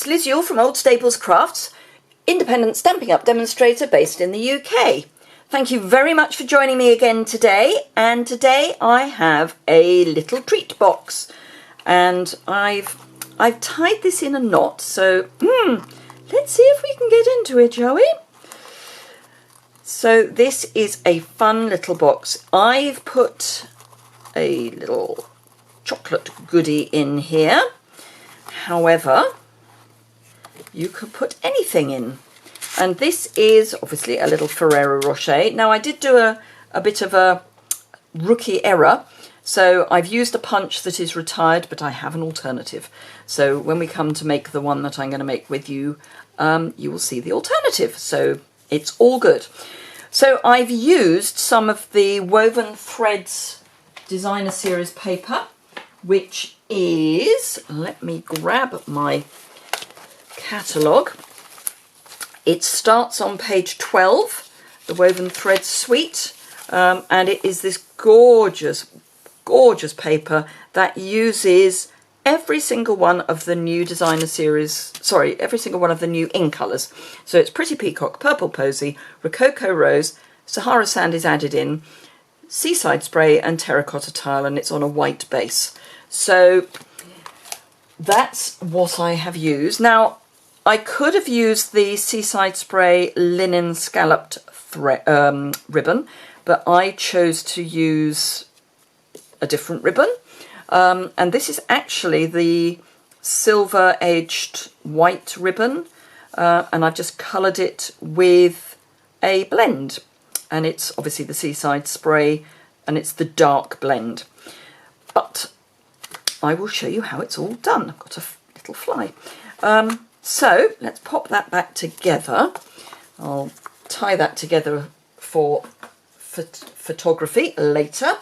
it's Liz Yuille from Old Staples Crafts, independent Stampin' Up! Demonstrator based in the UK. Thank you very much for joining me again today, and today I have a little treat box, and I've tied this in a knot, so let's see if we can get into it, shall we? So this is a fun little box. I've put a little chocolate goodie in here. However, you could put anything in. And this is obviously a little Ferrero Rocher. Now I did do a bit of a rookie error. So I've used a punch that is retired, but I have an alternative. So when we come to make the one that I'm going to make with you, you will see the alternative. So it's all good. So I've used some of the Woven Threads Designer Series paper, which is, let me grab my catalogue. It starts on page 12, the Woven Threads suite, and it is this gorgeous, gorgeous paper that uses every single one of the new designer series, every single one of the new in colours. So it's Pretty Peacock, Purple Posy, Rococo Rose, Sahara Sand is added in, Seaside Spray and Terracotta Tile, and it's on a white base. So that's what I have used. Now, I could have used the Seaside Spray linen scalloped ribbon, but I chose to use a different ribbon. And this is actually the silver edged white ribbon, and I've just coloured it with a blend, and it's obviously the Seaside Spray and it's the dark blend, but I will show you how it's all done. I've got a little fly. So let's pop that back together. I'll tie that together for photography later.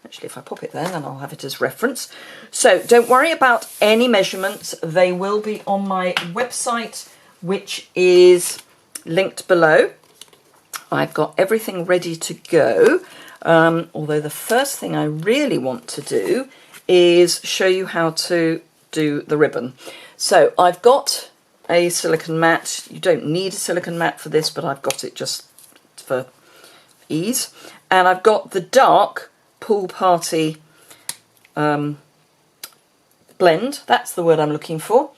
Actually, if I pop it there, then I'll have it as reference. So don't worry about any measurements. They will be on my website, which is linked below. I've got everything ready to go. Although the first thing I really want to do is show you how to do the ribbon. So I've got a silicone mat. You don't need a silicone mat for this, but I've got it just for ease. And I've got the dark Pool Party blend, that's the word I'm looking for,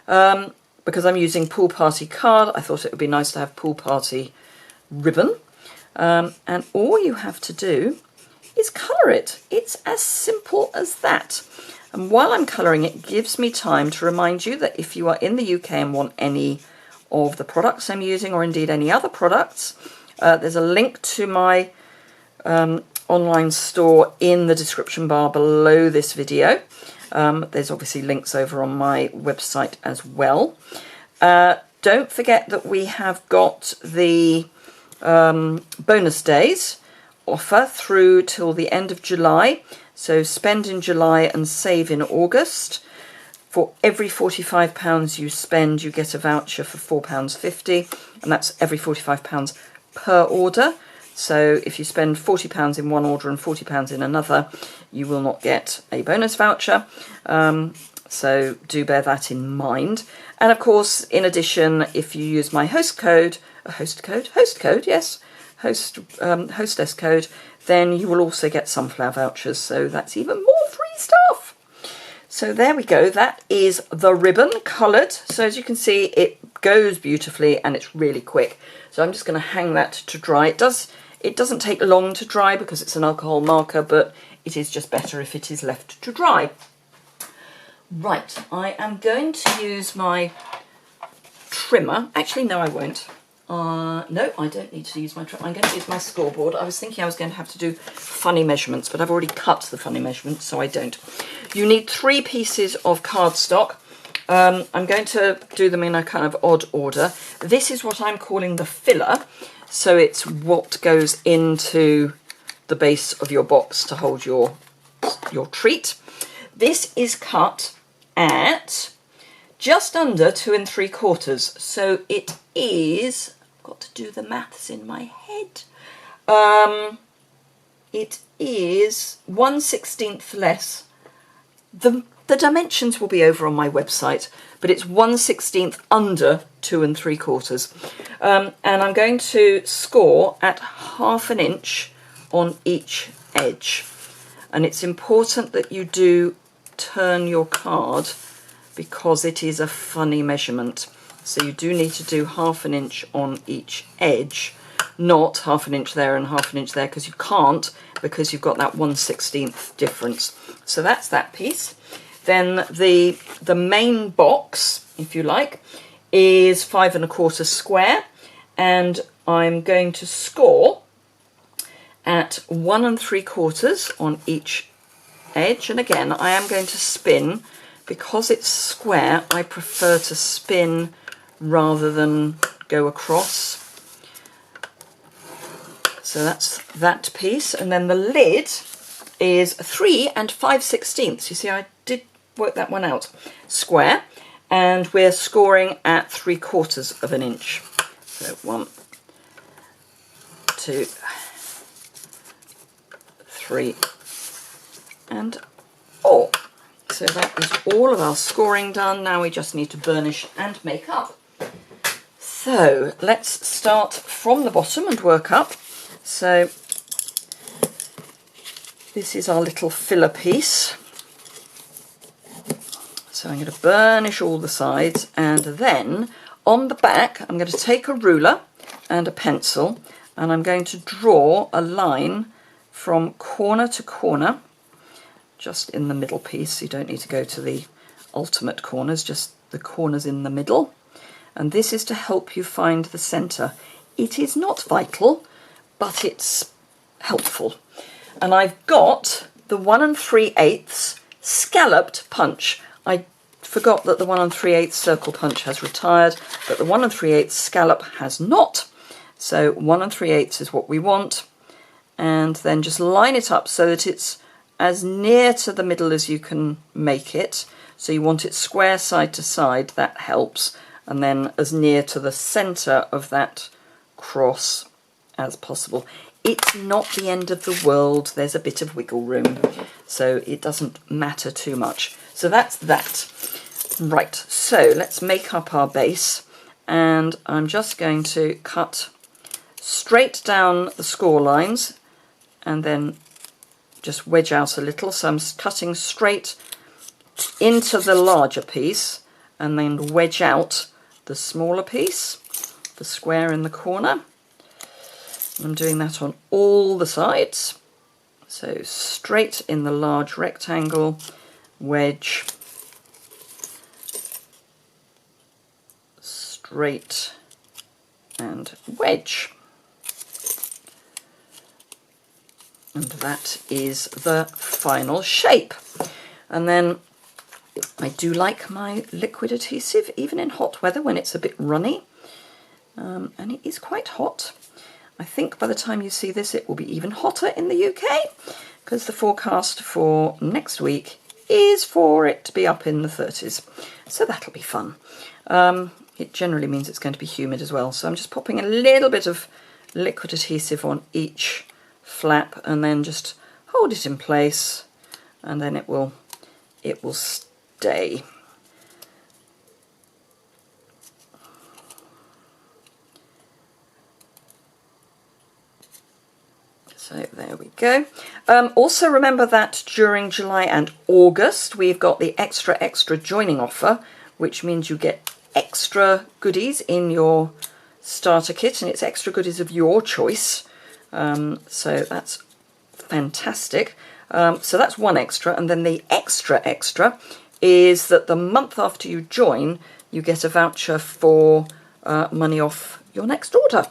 because I'm using Pool Party card. I thought it would be nice to have Pool Party ribbon, and all you have to do is colour it. It's as simple as that. And while I'm colouring, it gives me time to remind you that if you are in the UK and want any of the products I'm using, or indeed any other products, there's a link to my online store in the description bar below this video. There's obviously links over on my website as well. Don't forget that we have got the bonus days offer through till the end of July. So spend in July and save in August. For every £45 you spend, you get a voucher for £4.50, and that's every £45 per order. So if you spend £40 in one order and £40 in another, you will not get a bonus voucher. So do bear that in mind. And of course, in addition, if you use my hostess code, then you will also get sunflower vouchers. So that's even more free stuff. So there we go. That is the ribbon coloured. So as you can see, it goes beautifully and it's really quick. So I'm just going to hang that to dry. It doesn't take long to dry because it's an alcohol marker, but it is just better if it is left to dry. Right, I am going to use my trimmer. Actually, no, I won't. No, I don't need to use my trimmer. I'm going to use my scoreboard. I was thinking I was going to have to do funny measurements, but I've already cut the funny measurements, so I don't. You need 3 pieces of cardstock. I'm going to do them in a kind of odd order. This is what I'm calling the filler. So it's what goes into the base of your box to hold your treat. This is cut at just under 2 3/4. So it is, I've got to do the maths in my head. It is 1/16 less. The The dimensions will be over on my website, but it's 1/16 under 2 3/4. And I'm going to score at 1/2 inch on each edge. And it's important that you do turn your card because it is a funny measurement. So you do need to do 1/2 inch on each edge, not 1/2 inch there and 1/2 inch there, because you can't, because you've got that 1/16 difference. So that's that piece. Then the main box, if you like, is 5 1/4 square, and I'm going to score at 1 3/4 on each edge. And again, I am going to spin. Because it's square, I prefer to spin rather than go across. So that's that piece. And then the lid is 3 5/16. You see, I did work that one out. Square. And we're scoring at 3/4 of an inch. So 1, 2, 3, and 4. So that is all of our scoring done. Now we just need to burnish and make up. So let's start from the bottom and work up. So this is our little filler piece. So I'm going to burnish all the sides, and then on the back I'm going to take a ruler and a pencil, and I'm going to draw a line from corner to corner, just in the middle piece. You don't need to go to the ultimate corners, just the corners in the middle. And this is to help you find the centre. It is not vital, but it's helpful. And I've got the 1 3/8 scalloped punch. I forgot that the 1 3/8 circle punch has retired, but the 1 3/8 scallop has not. So 1 3/8 is what we want. And then just line it up so that it's as near to the middle as you can make it. So you want it square side to side, that helps. And then as near to the centre of that cross as possible. It's not the end of the world. There's a bit of wiggle room, so it doesn't matter too much. So that's that. Right, so let's make up our base. And I'm just going to cut straight down the score lines and then just wedge out a little. So I'm cutting straight into the larger piece and then wedge out the smaller piece, the square in the corner. I'm doing that on all the sides. So straight in the large rectangle, wedge, straight and wedge. And that is the final shape. And then I do like my liquid adhesive, even in hot weather when it's a bit runny. And it is quite hot. I think by the time you see this, it will be even hotter in the UK, because the forecast for next week is for it to be up in the 30s. So that'll be fun. It generally means it's going to be humid as well. So I'm just popping a little bit of liquid adhesive on each flap and then just hold it in place, and then it will stay. So there we go. Also remember that during July and August we've got the extra joining offer, which means you get extra goodies in your starter kit, and it's extra goodies of your choice. So that's fantastic. So that's one extra, and then the extra is that the month after you join you get a voucher for money off your next order.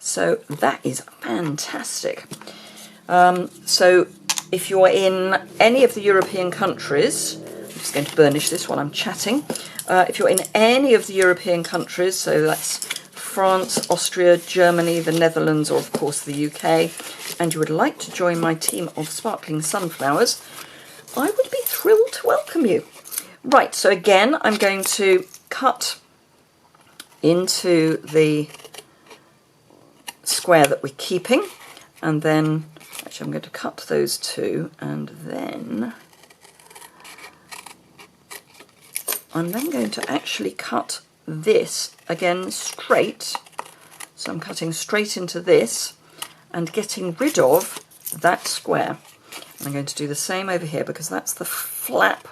So that is fantastic. So if you're in any of the European countries, I'm just going to burnish this while I'm chatting. If you're in any of the European countries, so that's France, Austria, Germany, the Netherlands, or of course the UK, and you would like to join my team of sparkling sunflowers, I would be thrilled to welcome you. Right, so again, I'm going to cut into the square that we're keeping, and then actually I'm going to cut those two and then I'm then going to actually cut this again straight. So I'm cutting straight into this and getting rid of that square. And I'm going to do the same over here because that's the flap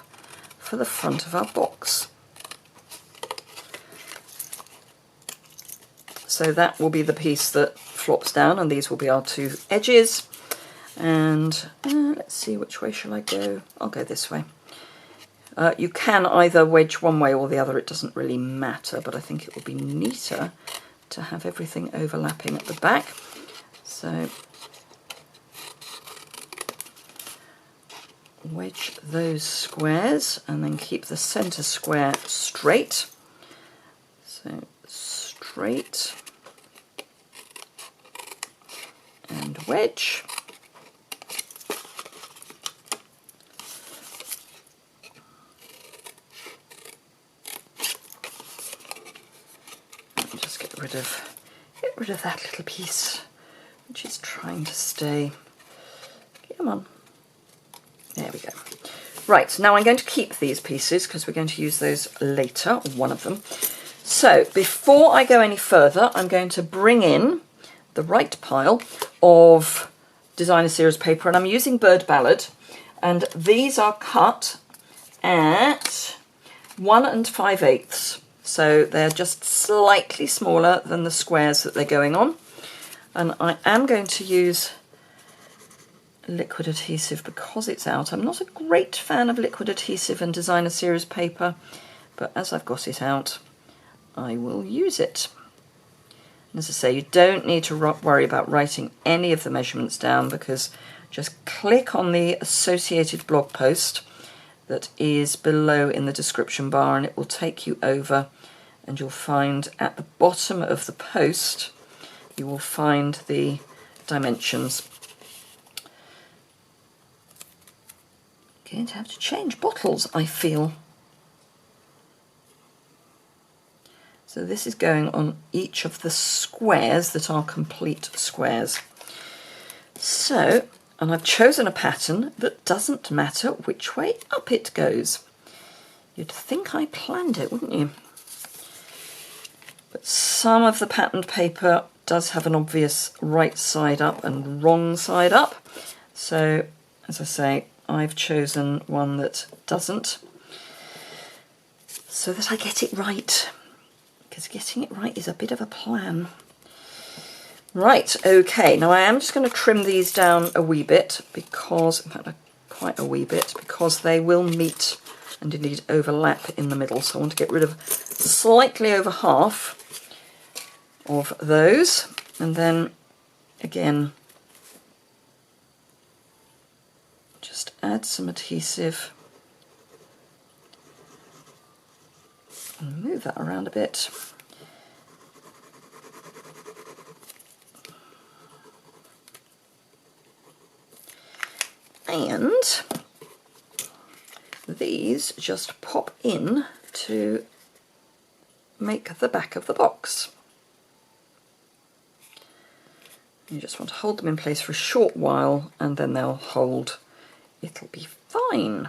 for the front of our box. So that will be the piece that flops down, and these will be our two edges. And let's see, which way shall I go? I'll go this way. You can either wedge one way or the other, it doesn't really matter, but I think it would be neater to have everything overlapping at the back. So wedge those squares and then keep the centre square straight. So straight and wedge. And just get rid of that little piece which is trying to stay. Come on. There we go. Right, now I'm going to keep these pieces because we're going to use those later, one of them. So before I go any further, I'm going to bring in the right pile of designer series paper, and I'm using Bird Ballad, and these are cut at 1 5/8. So they're just slightly smaller than the squares that they're going on. And I am going to use liquid adhesive because it's out. I'm not a great fan of liquid adhesive and designer series paper, but as I've got it out, I will use it. And as I say, you don't need to worry about writing any of the measurements down because just click on the associated blog post that is below in the description bar and it will take you over, and you'll find at the bottom of the post you will find the dimensions. Going to have to change bottles, I feel. So this is going on each of the squares that are complete squares. So, and I've chosen a pattern that doesn't matter which way up it goes. You'd think I planned it, wouldn't you? But some of the patterned paper does have an obvious right side up and wrong side up. So, as I say, I've chosen one that doesn't, so that I get it right, because getting it right is a bit of a plan. Right, okay, now I am just going to trim these down a wee bit because, in fact, quite a wee bit, because they will meet and indeed overlap in the middle. So I want to get rid of slightly over half of those, and then again just add some adhesive and move that around a bit. And these just pop in to make the back of the box. You just want to hold them in place for a short while and then they'll hold. It'll be fine.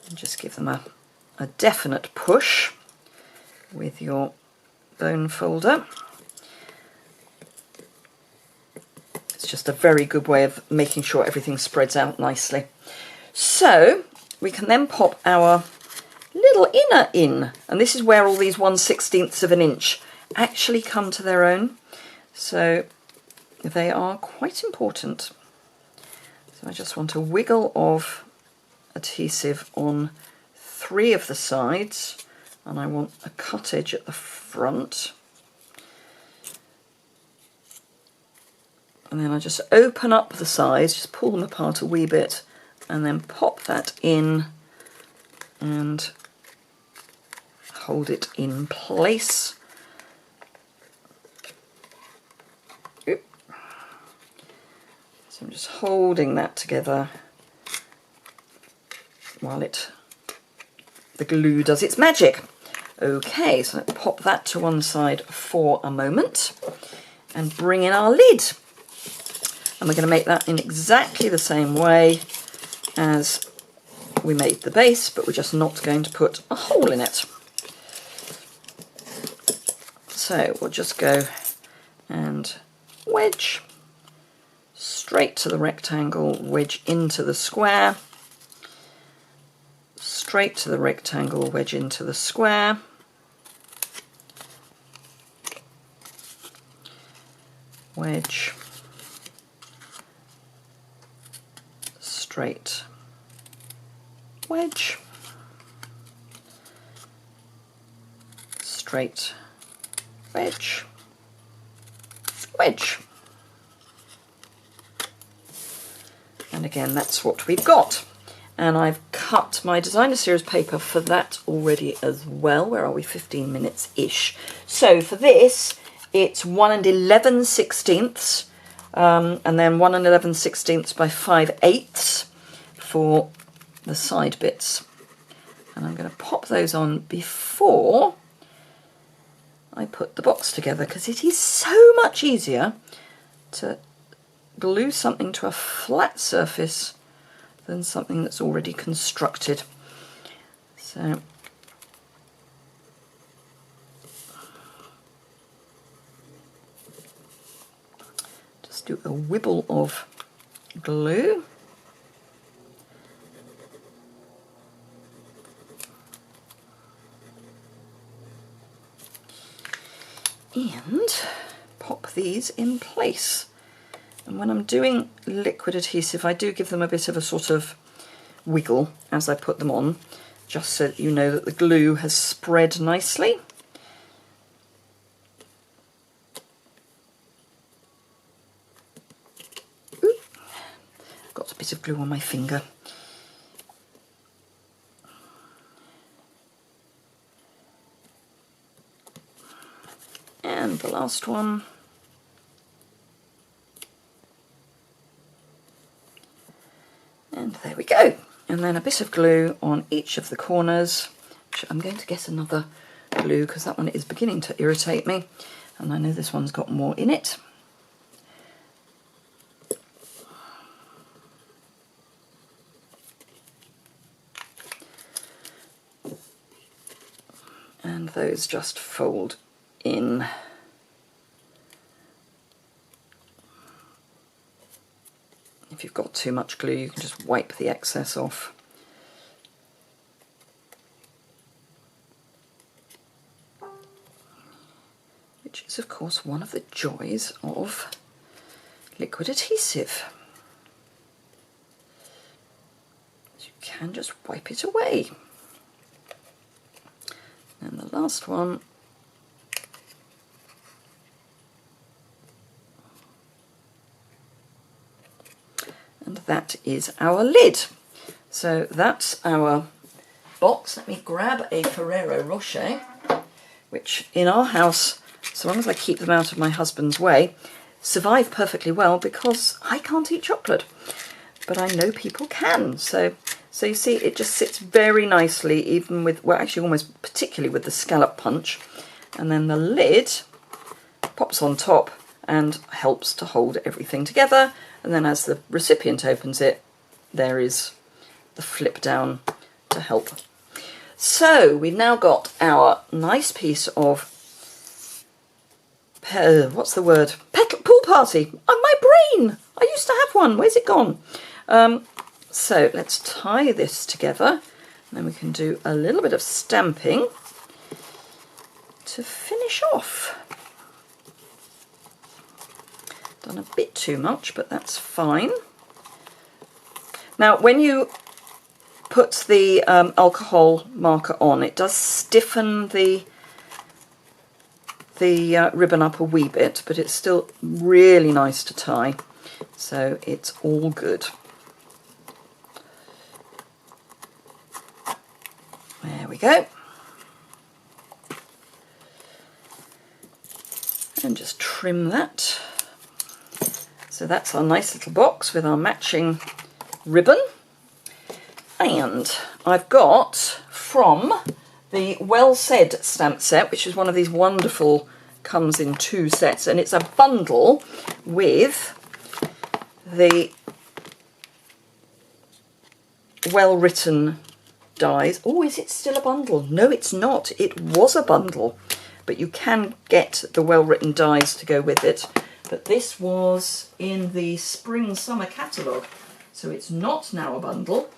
And just give them a definite push with your bone folder. It's just a very good way of making sure everything spreads out nicely. So we can then pop our little inner in, and this is where all these 1/16 of an inch actually come to their own. So they are quite important. So I just want a wiggle of adhesive on 3 of the sides, and I want a cut edge at the front. And then I just open up the sides, just pull them apart a wee bit, and then pop that in and hold it in place. Oop. So I'm just holding that together while the glue does its magic. Okay, so let's pop that to one side for a moment and bring in our lid. And we're going to make that in exactly the same way as we made the base, but we're just not going to put a hole in it. So we'll just go and wedge straight to the rectangle, wedge into the square, straight to the rectangle, wedge into the square, wedge, straight, wedge, straight, wedge, wedge. And again, that's what we've got. And I've cut my designer series paper for that already as well. Where are we? 15 minutes-ish. So for this, it's 1 11/16, and then 1 11/16 by 5/8 for the side bits. And I'm going to pop those on before I put the box together, because it is so much easier to glue something to a flat surface than something that's already constructed. So just do a wibble of glue. And pop these in place. And when I'm doing liquid adhesive, I do give them a bit of a sort of wiggle as I put them on, just so that you know that the glue has spread nicely. Ooh, got a bit of glue on my finger. And the last one. And there we go. And then a bit of glue on each of the corners. Which I'm going to get another glue because that one is beginning to irritate me. And I know this one's got more in it. And those just fold in. If you've got too much glue, you can just wipe the excess off. Which is, of course, one of the joys of liquid adhesive. You can just wipe it away. And the last one. And that is our lid. So that's our box. Let me grab a Ferrero Rocher, which in our house, so long as I keep them out of my husband's way, survive perfectly well because I can't eat chocolate. But I know people can. So you see, it just sits very nicely, even with, well, actually almost particularly with the scallop punch. And then the lid pops on top and helps to hold everything together. And then as the recipient opens it, there is the flip down to help. So we've now got our nice piece of, what's the word? Pool party. Oh, my brain! I used to have one. Where's it gone? So let's tie this together. And then we can do a little bit of stamping to finish off. Done a bit too much, but that's fine. Now, when you put the alcohol marker on, it does stiffen the ribbon up a wee bit, but it's still really nice to tie, so it's all good. There we go. And just trim that. So that's our nice little box with our matching ribbon. And I've got from the Well Said stamp set, which is one of these wonderful, comes in 2 sets, and it's a bundle with the well-written dies. Oh, is it still a bundle? No, it's not. It was a bundle, but you can get the well-written dies to go with it. But this was in the spring-summer catalogue, so it's not now a bundle,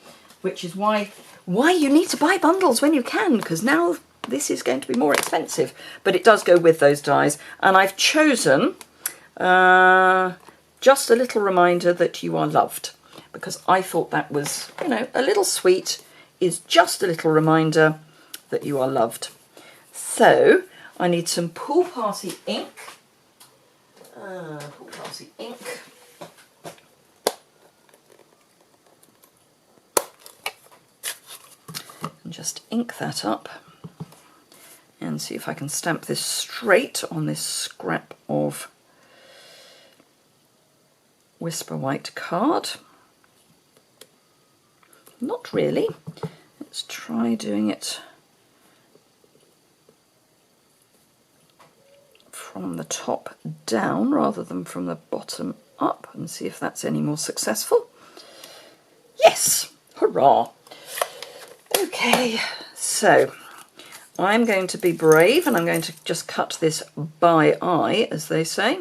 which is why you need to buy bundles when you can, because now this is going to be more expensive. But it does go with those dies, and I've chosen just a little reminder that you are loved, because I thought that was, you know, a little sweet, is just a little reminder that you are loved. So I need some pool party ink. Pool party ink. And just ink that up and see if I can stamp this straight on this scrap of Whisper White card. Not really. Let's try doing it from the top down rather than from the bottom up and see if that's any more successful. Yes! Hurrah! Okay, so I'm going to be brave and I'm going to just cut this by eye, as they say.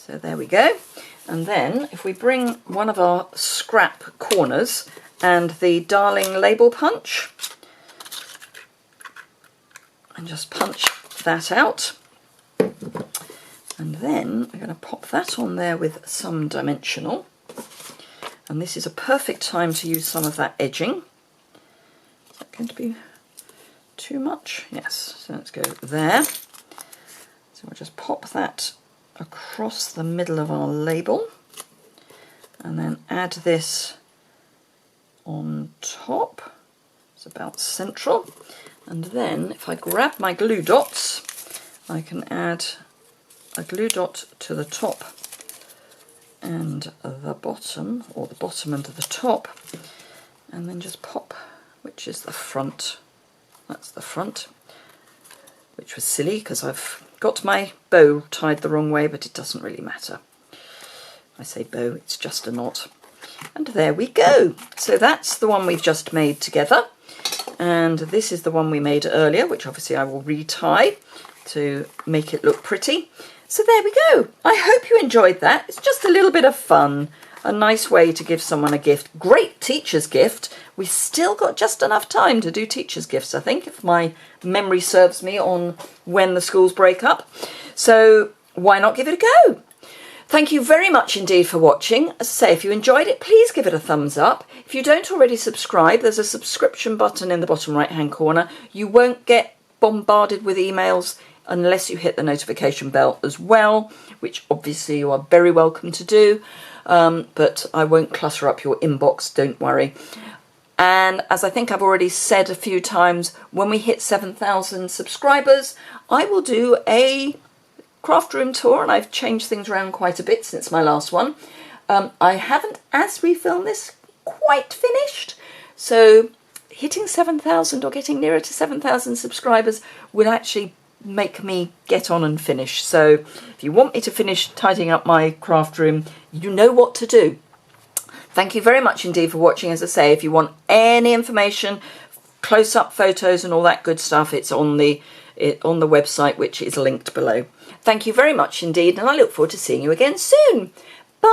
So there we go. And then if we bring one of our scrap corners and the Darling label punch and just punch that out. And then I'm going to pop that on there with some dimensional. And this is a perfect time to use some of that edging. Is that going to be too much? Yes, so let's go there. So we'll just pop that across the middle of our label and then add this on top. It's about central. And then if I grab my glue dots, I can add a glue dot to the top and the bottom, or the bottom and the top, and then just pop, which is the front. That's the front, which was silly because I've got my bow tied the wrong way, but it doesn't really matter. I say bow, it's just a knot. And there we go. So that's the one we've just made together. And this is the one we made earlier, which obviously I will retie to make it look pretty. So there we go. I hope you enjoyed that. It's just a little bit of fun. A nice way to give someone a gift. Great teacher's gift. We've still got just enough time to do teacher's gifts, I think, if my memory serves me on when the schools break up. So why not give it a go? Thank you very much indeed for watching. As I say, if you enjoyed it, please give it a thumbs up. If you don't already subscribe, there's a subscription button in the bottom right-hand corner. You won't get bombarded with emails unless you hit the notification bell as well, which obviously you are very welcome to do. But I won't clutter up your inbox, don't worry. And as I think I've already said a few times, when we hit 7,000 subscribers, I will do a craft room tour, and I've changed things around quite a bit since my last one. I haven't, as we film this, quite finished. So hitting 7,000 or getting nearer to 7,000 subscribers will actually make me get on and finish. So if you want me to finish tidying up my craft room, you know what to do. Thank you very much indeed for watching. As I say, if you want any information, close-up photos and all that good stuff, it's on the website, which is linked below. Thank you very much indeed, and I look forward to seeing you again soon. Bye!